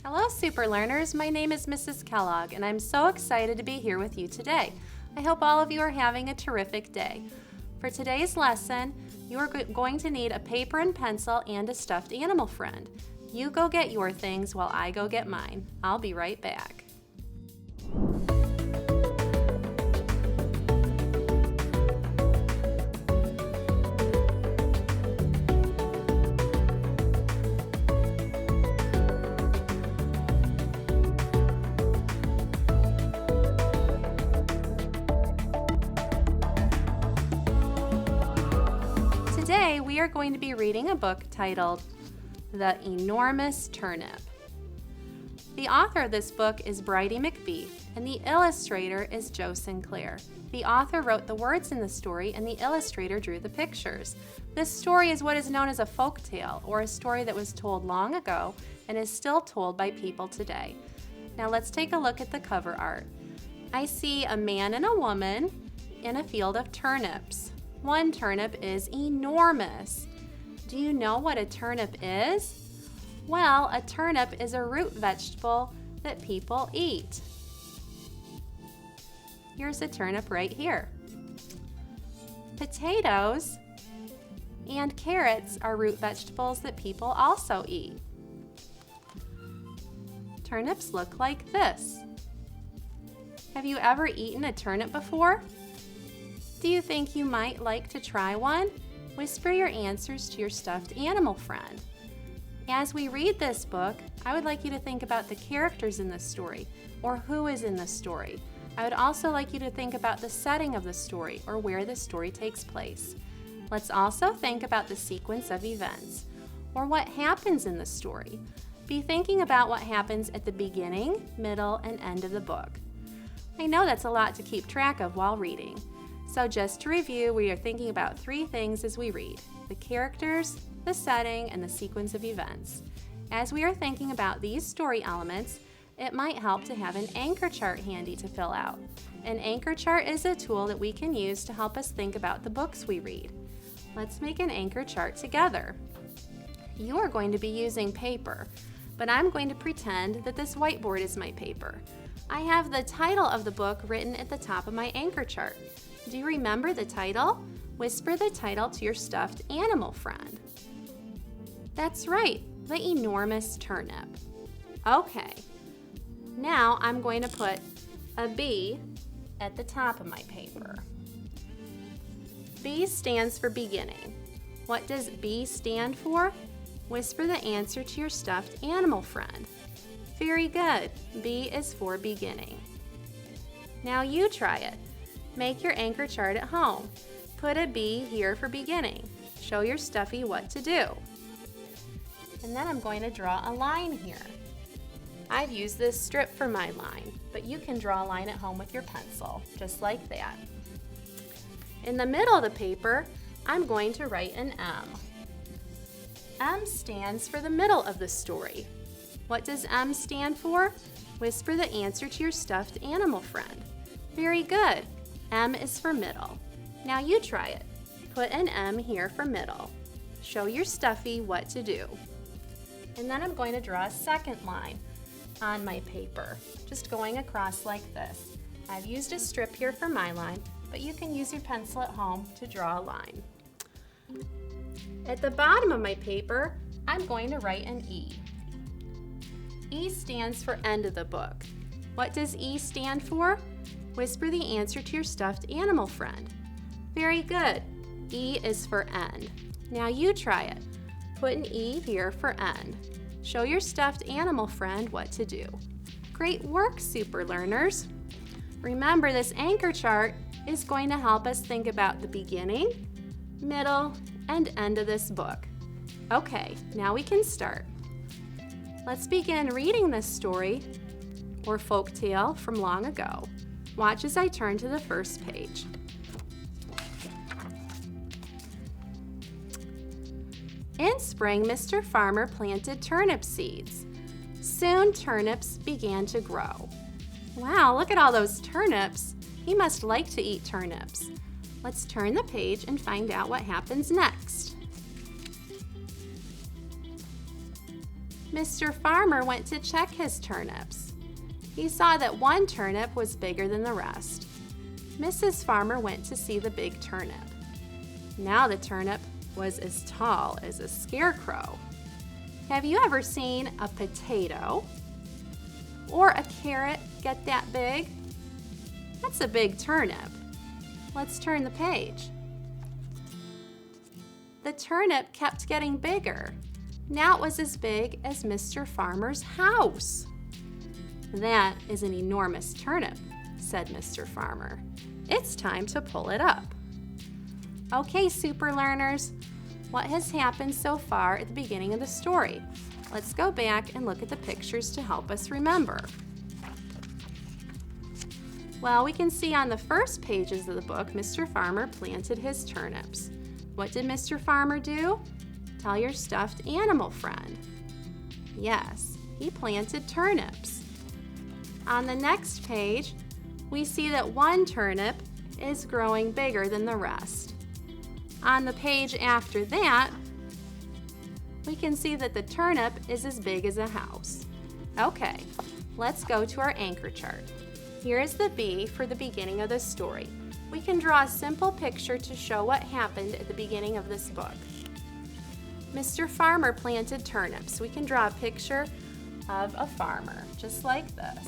Hello, Super Learners. My name is Mrs. Kellogg, and I'm so excited to be here with you today. I hope all of you are having a terrific day. For today's lesson, you are going to need a paper and pencil and a stuffed animal friend. You go get your things while I go get mine. I'll be right back. Today, we are going to be reading a book titled The Enormous Turnip. The author of this book is Bridie McBee, and the illustrator is Joe Sinclair. The author wrote the words in the story, and the illustrator drew the pictures. This story is what is known as a folk tale, or a story that was told long ago and is still told by people today. Now let's take a look at the cover art. I see a man and a woman in a field of turnips. One turnip is enormous. Do you know what a turnip is? Well, a turnip is a root vegetable that people eat. Here's a turnip right here. Potatoes and carrots are root vegetables that people also eat. Turnips look like this. Have you ever eaten a turnip before? Do you think you might like to try one? Whisper your answers to your stuffed animal friend. As we read this book, I would like you to think about the characters in the story, or who is in the story. I would also like you to think about the setting of the story, or where the story takes place. Let's also think about the sequence of events, or what happens in the story. Be thinking about what happens at the beginning, middle, and end of the book. I know that's a lot to keep track of while reading. So just to review, we are thinking about three things as we read: the characters, the setting, and the sequence of events. As we are thinking about these story elements, it might help to have an anchor chart handy to fill out. An anchor chart is a tool that we can use to help us think about the books we read. Let's make an anchor chart together. You are going to be using paper, but I'm going to pretend that this whiteboard is my paper. I have the title of the book written at the top of my anchor chart. Do you remember the title? Whisper the title to your stuffed animal friend. That's right, The Enormous Turnip. Okay, now I'm going to put a B at the top of my paper. B stands for beginning. What does B stand for? Whisper the answer to your stuffed animal friend. Very good, B is for beginning. Now you try it. Make your anchor chart at home. Put a B here for beginning. Show your stuffy what to do. And then I'm going to draw a line here. I've used this strip for my line, but you can draw a line at home with your pencil, just like that. In the middle of the paper, I'm going to write an M. M stands for the middle of the story. What does M stand for? Whisper the answer to your stuffed animal friend. Very good. M is for middle. Now you try it. Put an M here for middle. Show your stuffy what to do. And then I'm going to draw a second line on my paper, just going across like this. I've used a strip here for my line, but you can use your pencil at home to draw a line. At the bottom of my paper, I'm going to write an E. E stands for end of the book. What does E stand for? Whisper the answer to your stuffed animal friend. Very good. E is for end. Now you try it. Put an E here for end. Show your stuffed animal friend what to do. Great work, Super Learners. Remember, this anchor chart is going to help us think about the beginning, middle, and end of this book. Okay, now we can start. Let's begin reading this story or folk tale from long ago. Watch as I turn to the first page. In spring, Mr. Farmer planted turnip seeds. Soon turnips began to grow. Wow, look at all those turnips. He must like to eat turnips. Let's turn the page and find out what happens next. Mr. Farmer went to check his turnips. He saw that one turnip was bigger than the rest. Mrs. Farmer went to see the big turnip. Now the turnip was as tall as a scarecrow. Have you ever seen a potato or a carrot get that big? That's a big turnip. Let's turn the page. The turnip kept getting bigger. Now it was as big as Mr. Farmer's house. That is an enormous turnip, said Mr. Farmer. It's time to pull it up. Okay, super learners, what has happened so far at the beginning of the story? Let's go back and look at the pictures to help us remember. Well, we can see on the first pages of the book, Mr. Farmer planted his turnips. What did Mr. Farmer do? Tell your stuffed animal friend. Yes, he planted turnips. On the next page, we see that one turnip is growing bigger than the rest. On the page after that, we can see that the turnip is as big as a house. Okay, let's go to our anchor chart. Here is the B for the beginning of the story. We can draw a simple picture to show what happened at the beginning of this book. Mr. Farmer planted turnips. We can draw a picture of a farmer, just like this.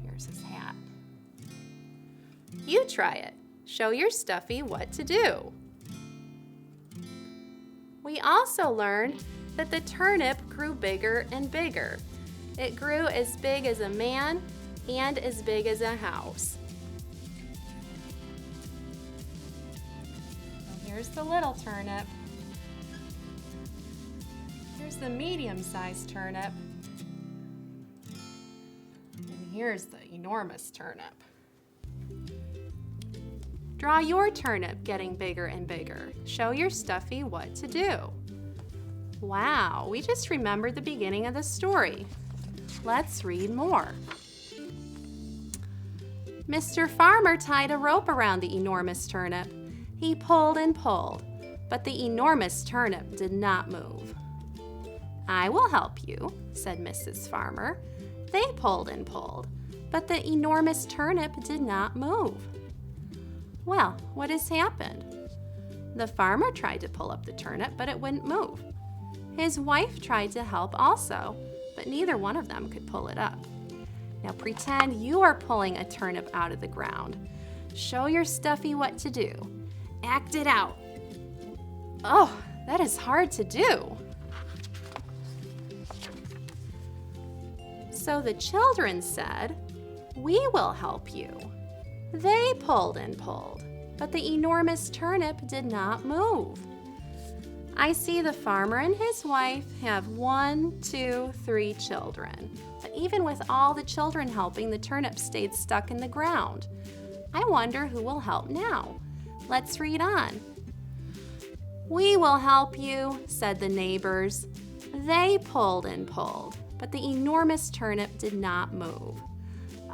Here's his hat. You try it. Show your stuffy what to do. We also learned that the turnip grew bigger and bigger. It grew as big as a man and as big as a house. Here's the little turnip. Here's the medium-sized turnip. And here's the enormous turnip. Draw your turnip getting bigger and bigger. Show your stuffy what to do. Wow, we just remembered the beginning of the story. Let's read more. Mr. Farmer tied a rope around the enormous turnip. He pulled and pulled, but the enormous turnip did not move. I will help you, said Mrs. Farmer. They pulled and pulled, but the enormous turnip did not move. Well, what has happened? The farmer tried to pull up the turnip, but it wouldn't move. His wife tried to help also, but neither one of them could pull it up. Now pretend you are pulling a turnip out of the ground. Show your stuffy what to do. Act it out. Oh, that is hard to do. So the children said, "We will help you." They pulled and pulled, but the enormous turnip did not move. I see the farmer and his wife have 1, 2, 3 children. But even with all the children helping, the turnip stayed stuck in the ground. I wonder who will help now. Let's read on. We will help you, said the neighbors. They pulled and pulled, but the enormous turnip did not move.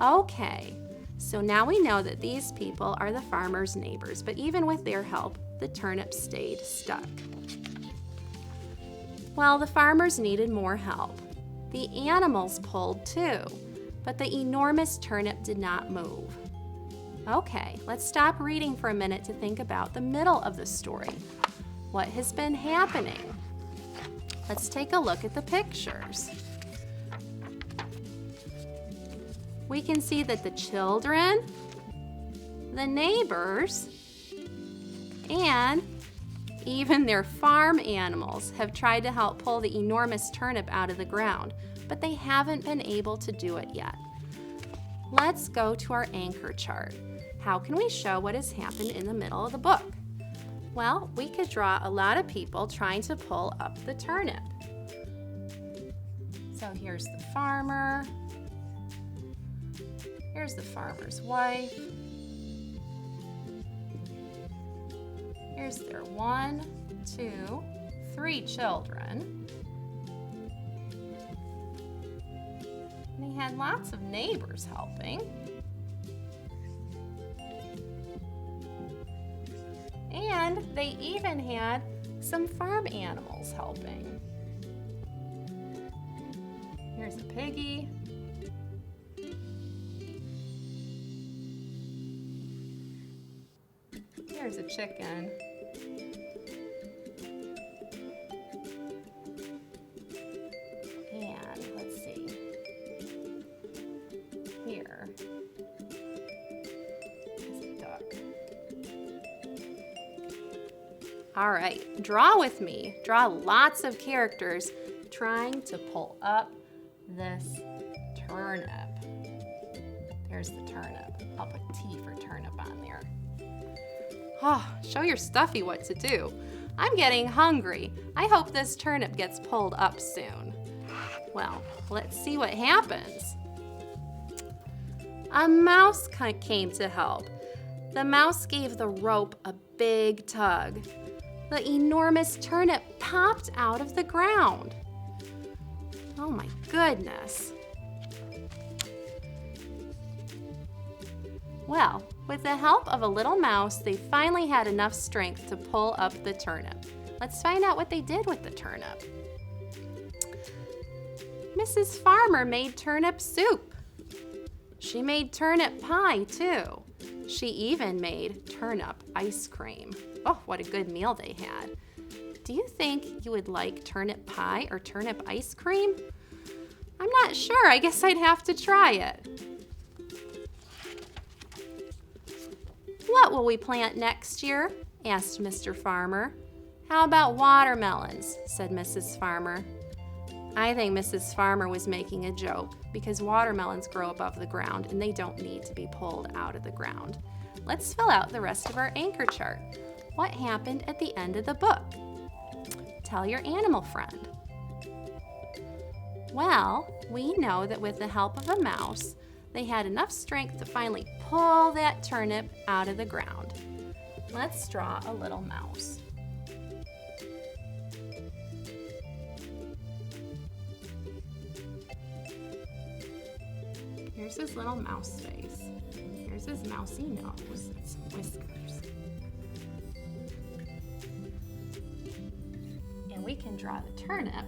Okay, so now we know that these people are the farmer's neighbors, but even with their help, the turnip stayed stuck. Well, the farmers needed more help. The animals pulled too, but the enormous turnip did not move. Okay, let's stop reading for a minute to think about the middle of the story. What has been happening? Let's take a look at the pictures. We can see that the children, the neighbors, and even their farm animals have tried to help pull the enormous turnip out of the ground, but they haven't been able to do it yet. Let's go to our anchor chart. How can we show what has happened in the middle of the book? Well, we could draw a lot of people trying to pull up the turnip. So here's the farmer. Here's the farmer's wife. Here's their 1, 2, 3 children. And they had lots of neighbors helping. And they even had some farm animals helping. Here's a piggy. Here's a chicken. And let's see. Here is a duck. All right, draw with me. Draw lots of characters trying to pull up this turnip. There's the turnip. I'll put T for turnip on there. Oh, show your stuffy what to do. I'm getting hungry. I hope this turnip gets pulled up soon. Well, let's see what happens. A mouse came to help. The mouse gave the rope a big tug. The enormous turnip popped out of the ground. Oh my goodness. Well, with the help of a little mouse, they finally had enough strength to pull up the turnip. Let's find out what they did with the turnip. Mrs. Farmer made turnip soup. She made turnip pie too. She even made turnip ice cream. Oh, what a good meal they had. Do you think you would like turnip pie or turnip ice cream? I'm not sure. I guess I'd have to try it. What will we plant next year? Asked Mr. Farmer. How about watermelons? Said Mrs. Farmer. I think Mrs. Farmer was making a joke because watermelons grow above the ground and they don't need to be pulled out of the ground. Let's fill out the rest of our anchor chart. What happened at the end of the book? Tell your animal friend. Well, we know that with the help of a mouse, they had enough strength to finally pull that turnip out of the ground. Let's draw a little mouse. Here's his little mouse face. Here's his mousy nose and some whiskers. And we can draw the turnip.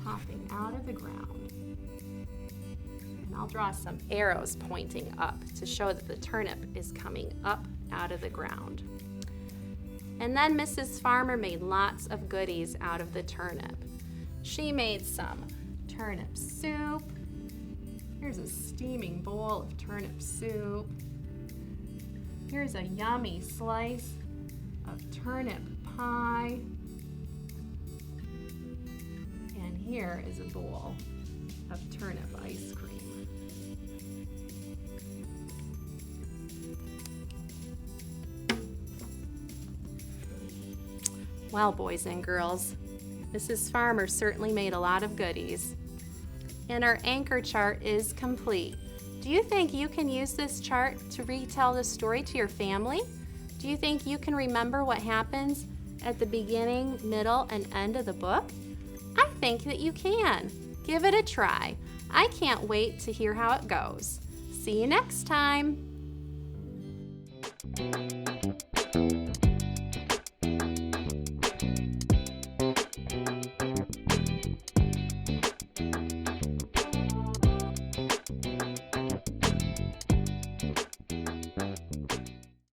Popping out of the ground. And I'll draw some arrows pointing up to show that the turnip is coming up out of the ground. And then Mrs. Farmer made lots of goodies out of the turnip. She made some turnip soup. Here's a steaming bowl of turnip soup. Here's a yummy slice of turnip pie. And here is a bowl of turnip ice cream. Well, boys and girls, Mrs. Farmer certainly made a lot of goodies. And our anchor chart is complete. Do you think you can use this chart to retell the story to your family? Do you think you can remember what happens at the beginning, middle, and end of the book? I think that you can. Give it a try. I can't wait to hear how it goes. See you next time.